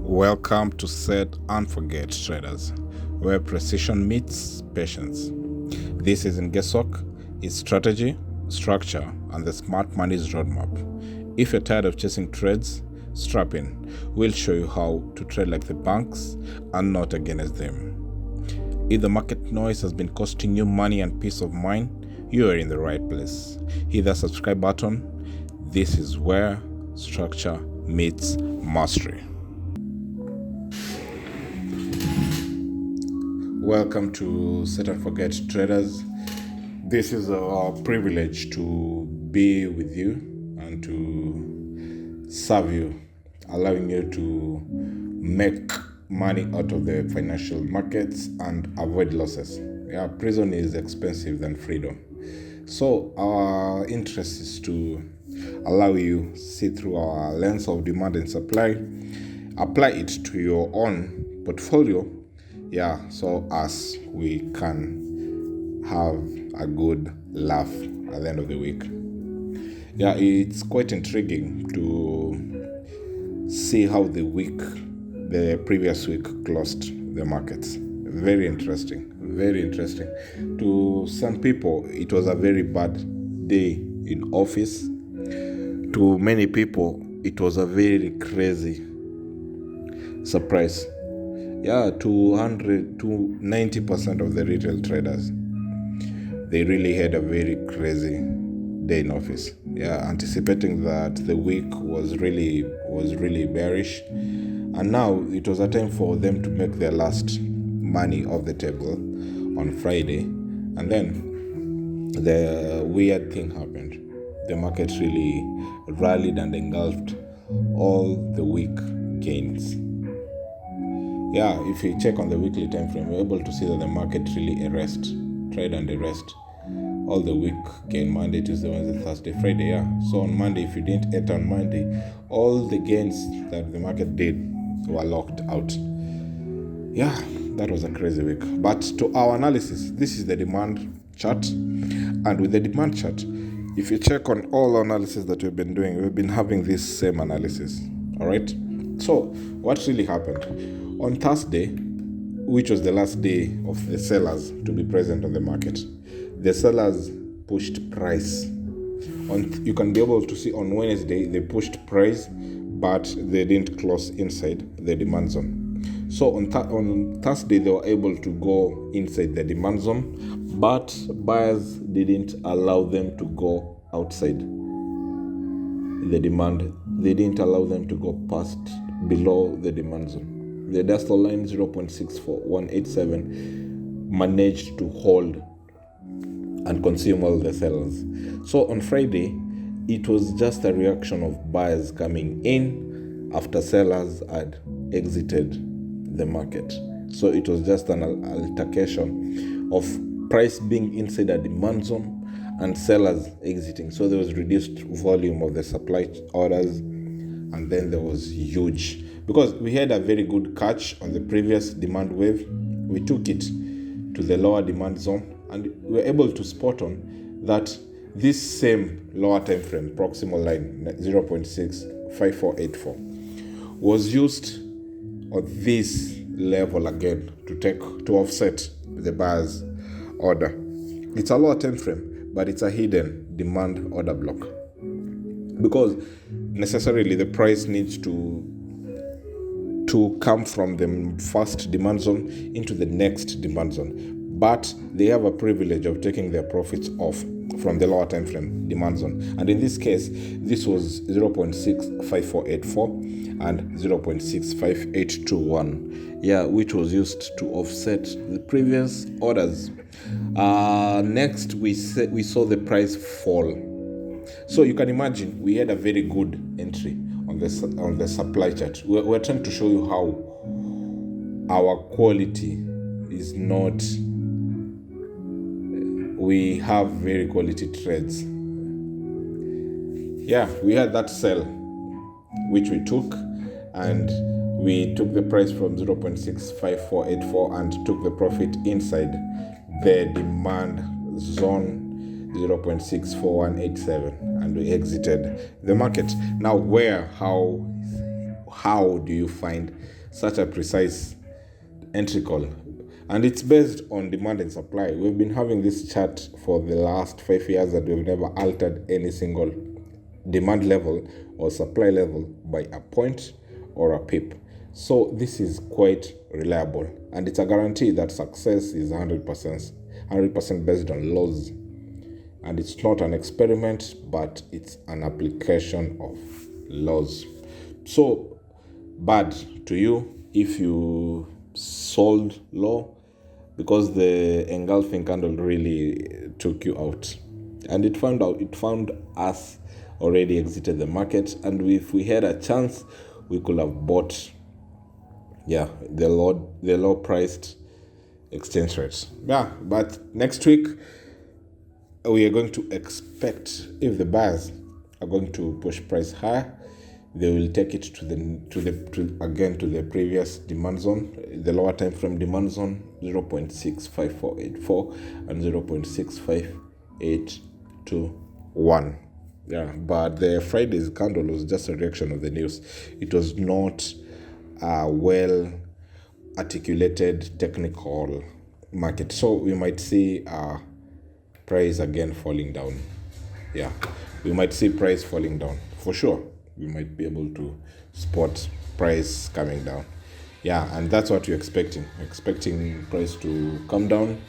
Welcome to Set and Forget Traders, where precision meets patience. This isn't guesswork, it's strategy, structure, and the smart money's roadmap. If you're tired of chasing trades, strap in. We'll show you how to trade like the banks and not against them. If the market noise has been costing you money and peace of mind, you are in the right place. Hit the subscribe button. This is where structure meets mastery. Welcome to Set and Forget Traders. This is a privilege to be with you and to serve you, allowing you to make money out of the financial markets and avoid losses. Yeah, prison is expensive than freedom. So our interest is to allow you see through our lens of demand and supply, apply it to your own portfolio. Yeah, so as we can have a good laugh at the end of the week. Yeah, it's quite intriguing to see how the previous week closed the markets. Very interesting. To some people, it was a very bad day in office. To many people, it was a very crazy surprise. Yeah, 200 to 90% of the retail traders, they really had a very crazy day in office. Yeah, anticipating that the week was really bearish, and now it was a time for them to make their last money off the table on Friday, and then the weird thing happened. The market really rallied and engulfed all the week gains. Yeah, if you check on the weekly time frame, we're able to see that the market really trade and erased all the week gain, Monday, Tuesday, Wednesday, Thursday, Friday. Yeah, so on Monday, if you didn't enter on Monday, all the gains that the market did were locked out. Yeah, that was a crazy week. But to our analysis, this is the demand chart, and with the demand chart, if you check on all analysis that we've been doing, we've been having this same analysis. All right. So what really happened? On Thursday, which was the last day of the sellers to be present on the market, the sellers pushed price. You can be able to see on Wednesday, they pushed price, but they didn't close inside the demand zone. So on Thursday, they were able to go inside the demand zone, but buyers didn't allow them to go outside the demand. They didn't allow them to go past below the demand zone. The Dastel line 0.64187 managed to hold and consume all the sellers. So on Friday, it was just a reaction of buyers coming in after sellers had exited the market. So it was just an altercation of price being inside a demand zone and sellers exiting. So there was reduced volume of the supply orders, and then there was huge, because we had a very good catch on the previous demand wave. We took it to the lower demand zone, and we were able to spot on that this same lower time frame, proximal line 0.65484, was used on this level again to offset the buyer's order. It's a lower time frame, but it's a hidden demand order block, because necessarily the price needs to come from the first demand zone into the next demand zone, but they have a privilege of taking their profits off from the lower time frame demand zone, and in this case this was 0.65484 and 0.65821, which was used to offset the previous orders. Next we saw the price fall. So you can imagine we had a very good entry on the supply chart. We're trying to show you how our quality is not. We have very quality trades. Yeah, we had that sell, which we took, and we took the price from 0.65484 and took the profit inside the demand zone 0.64187, and we exited the market. Now, how do you find such a precise entry call? And it's based on demand and supply. We've been having this chart for the last 5 years that we've never altered any single demand level or supply level by a point or a pip. So this is quite reliable, and it's a guarantee that success is 100% based on laws. And it's not an experiment, but it's an application of laws. So bad to you if you sold low, because the engulfing candle really took you out, and it found us already exited the market. And if we had a chance, we could have bought the low priced exchange rates. But next week we are going to expect, if the buyers are going to push price higher, they will take it to the previous demand zone, the lower time frame demand zone, 0.65484 and 0.65821. But the Friday's candle was just a reaction of the news. It was not a well articulated technical market, so we might see price again falling down. We might see price falling down for sure. We might be able to spot price coming down. And that's what we're expecting. We're expecting price to come down.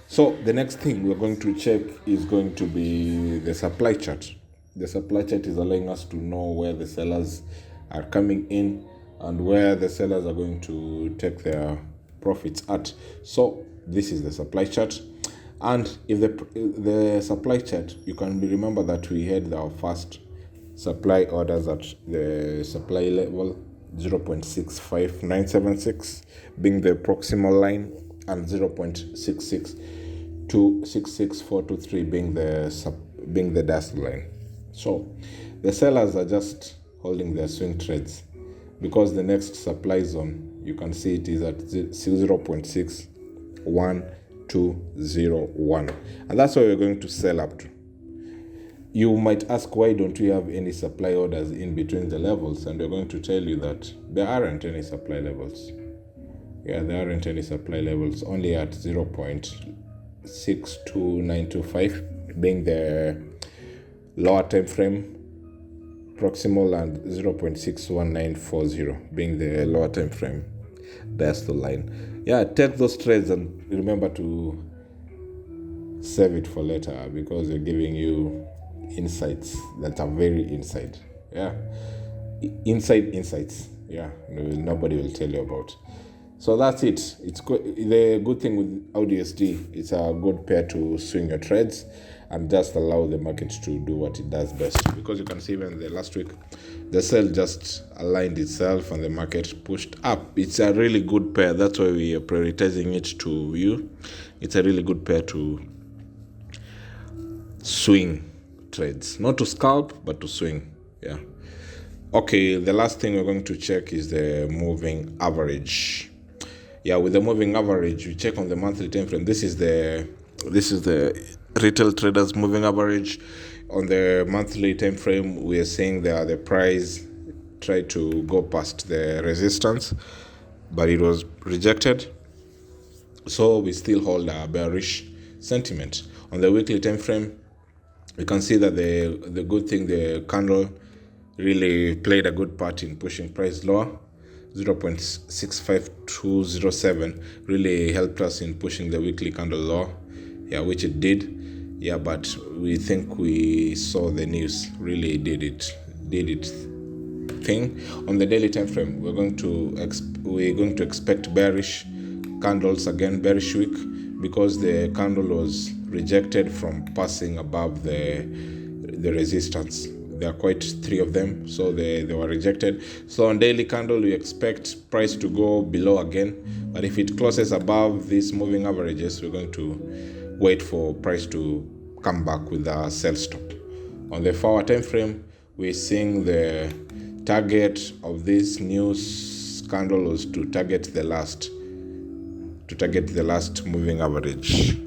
So the next thing we're going to check is going to be the supply chart. The supply chart is allowing us to know where the sellers are coming in and where the sellers are going to take their profits at. So this is the supply chart. And if the supply chart, you can remember that we had our first supply orders at the supply level 0.65976 being the proximal line, and 0.6626423 being the dashed line. So the sellers are just holding their swing trades, because the next supply zone, you can see it is at 0.61201, and that's what we're going to sell up to. You might ask, why don't we have any supply orders in between the levels? And we're going to tell you that there aren't any supply levels. There aren't any supply levels, only at 0.62925 being the lower time frame proximal, and 0.61940 being the lower time frame diastole line. Take those trades and remember to save it for later, because we're giving you insights that are very inside insights nobody will tell you about. So that's it. It's the good thing with AUDUSD, it's a good pair to swing your trades and just allow the market to do what it does best, because you can see even the last week the sell just aligned itself and the market pushed up. It's a really good pair. That's why we are prioritizing it to you. It's a really good pair to swing trades, not to scalp but to swing. Okay, the last thing we're going to check is the moving average. With the moving average, we check on the monthly time frame. This is the retail traders moving average. On the monthly time frame, we are seeing that the price tried to go past the resistance, but it was rejected. So we still hold a bearish sentiment. On the weekly time frame, we can see that the good thing, the candle really played a good part in pushing price lower. 0.65207 really helped us in pushing the weekly candle lower, which it did. But we think we saw the news really did it thing. On the daily time frame, we're going to expect bearish candles again, bearish week, because the candle was rejected from passing above the resistance. There are quite 3 of them, so they were rejected. So on daily candle, we expect price to go below again, but if it closes above these moving averages, we're going to wait for price to come back with a sell stop. On the 4-hour time frame, we're seeing the target of this news candle was to target the last moving average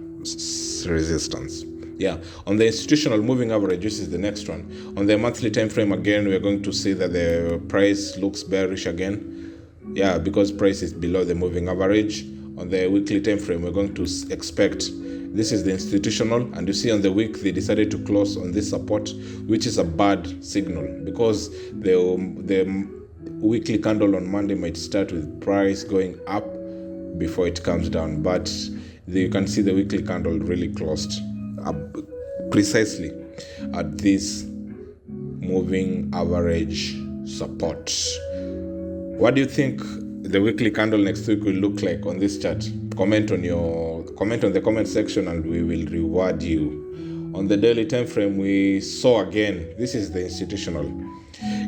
resistance. Yeah, on the institutional moving average, which is the next one, on the monthly time frame again, we're going to see that the price looks bearish again. Yeah, because price is below the moving average. On the weekly time frame, we're going to expect, this is the institutional, and you see on the week they decided to close on this support, which is a bad signal, because the weekly candle on Monday might start with price going up before it comes down, but you can see the weekly candle really closed precisely at this moving average support. What do you think the weekly candle next week will look like on this chart? Comment on the comment section and we will reward you. On the daily time frame, we saw again, this is the institutional.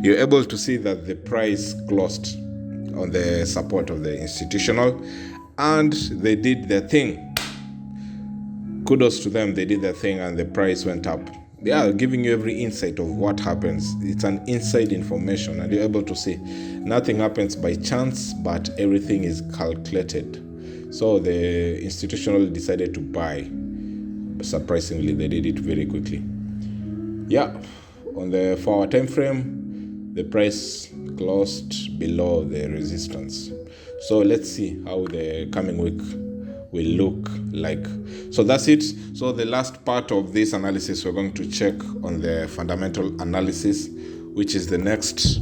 You're able to see that the price closed on the support of the institutional, and they did their thing. Kudos to them, they did their thing and the price went up. They are giving you every insight of what happens. It's an inside information, and you're able to see nothing happens by chance, but everything is calculated. So the institutional decided to buy. Surprisingly, they did it very quickly. Yeah, on the 4-hour time frame, the price closed below the resistance. So let's see how the coming week will look like. So that's it. So the last part of this analysis, we're going to check on the fundamental analysis, which is the next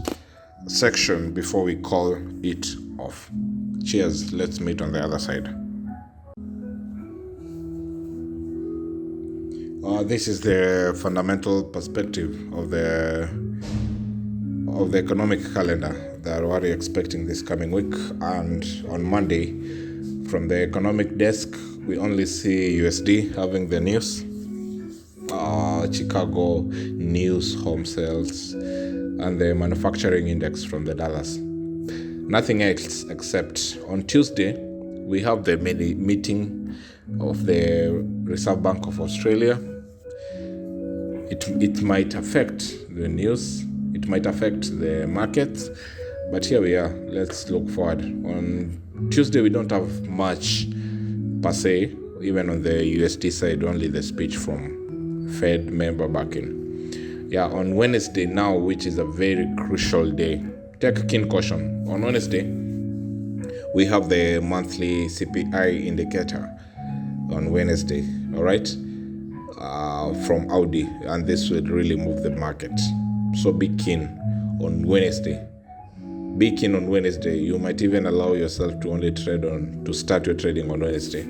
section before we call it off. Cheers. Let's meet on the other side. This is the fundamental perspective of the economic calendar that we're expecting this coming week. And on Monday, from the economic desk, we only see USD having the news, Chicago news, home sales, and the manufacturing index from the Dallas. Nothing else except on Tuesday, we have the meeting of the Reserve Bank of Australia. It might affect the news, it might affect the markets, but here we are. Let's look forward. On Tuesday, we don't have much per se, even on the USD side, only the speech from Fed member backing. Yeah, on Wednesday now, which is a very crucial day, take keen caution. On Wednesday, we have the monthly CPI indicator on Wednesday, all right, from Audi, and this will really move the market. So be keen on Wednesday. Be keen on Wednesday. You might even allow yourself to only to start your trading on Wednesday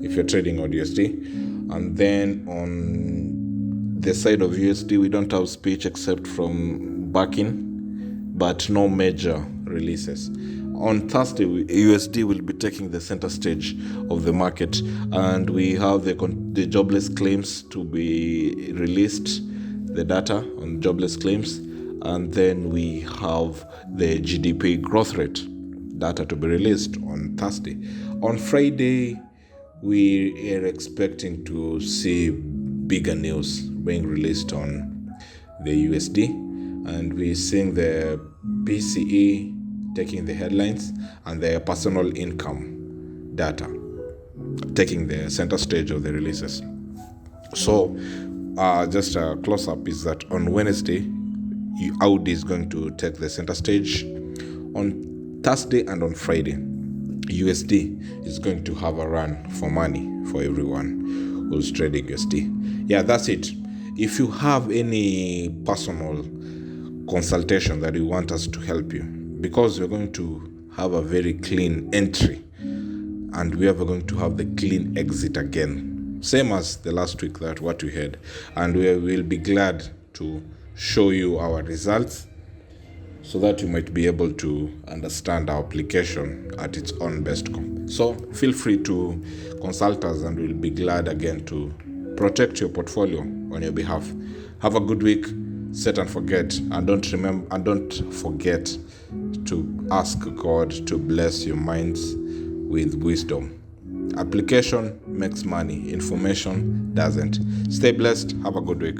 if you're trading on USD. And then on the side of USD, we don't have speech except from backing, but no major releases. On Thursday, USD will be taking the center stage of the market, and we have the jobless claims to be released, the data on jobless claims, and then we have the GDP growth rate data to be released on Thursday. On Friday, we are expecting to see bigger news being released on the USD, and we're seeing the PCE taking the headlines and the personal income data taking the center stage of the releases. So just a close-up is that on Wednesday, Audi is going to take the center stage. On Thursday and on Friday, USD is going to have a run for money for everyone who's trading USD. Yeah, that's it. If you have any personal consultation that you want us to help you, because we're going to have a very clean entry and we are going to have the clean exit again, same as the last week that what we had, and we will be glad to show you our results so that you might be able to understand our application at its own best. So feel free to consult us and we'll be glad again to protect your portfolio on your behalf. Have a good week. Set and forget, and don't forget to ask God to bless your minds with wisdom. Application makes money, information doesn't. Stay blessed. Have a good week.